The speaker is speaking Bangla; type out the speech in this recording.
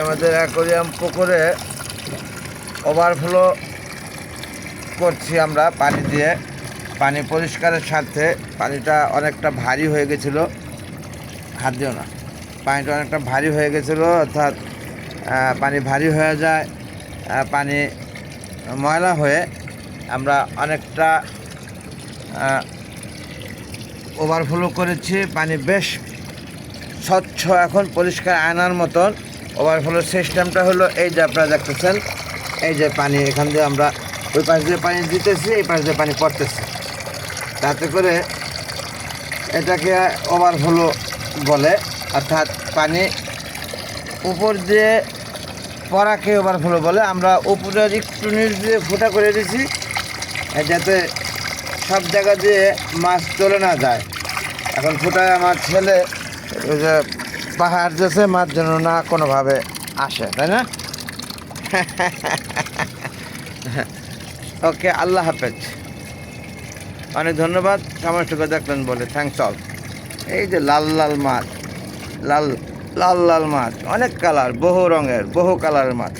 আমাদের অ্যাকোয়ারিয়াম পুকুরে ওভারফ্লো করছি আমরা পানি দিয়ে। পানি পরিষ্কারের স্বার্থে পানিটা অনেকটা ভারী হয়ে গেছিলো, হাত দিও না। পানিটা অনেকটা ভারী হয়ে গেছিলো, অর্থাৎ পানি ভারী হয়ে যায়, পানি ময়লা হয়ে আমরা অনেকটা ওভারফ্লো করেছি। পানি বেশ স্বচ্ছ, এখন পরিষ্কার আয়নার মতন। ওভারফ্লোর সিস্টেমটা হলো এই যে আপনারা দেখতেছেন, এই যে পানি এখান দিয়ে আমরা ওই পাশ দিয়ে পানি দিতেছি, এই পাশ দিয়ে পানি পড়তেছে, তাতে করে এটাকে ওভারফ্লো বলে। অর্থাৎ পানি উপর দিয়ে পড়াকে ওভারফ্লো বলে। আমরা উপরের একটু নিচ দিয়ে ফুটা করে দিছি যাতে সব জায়গা দিয়ে মাছ চলে না যায়। এখন ফুটায় আমার ছেলে ওই যে পাহাড় যেছে, মাছ যেন না কোনোভাবে আসে, তাই না? ওকে, আল্লাহ হাফেজ। অনেক ধন্যবাদ সমস্তকে দেখলেন বলে, থ্যাংকস অল। এই যে লাল লাল মাছ, লাল লাল লাল মাছ, অনেক কালার, বহু রঙের, বহু কালারের মাছ।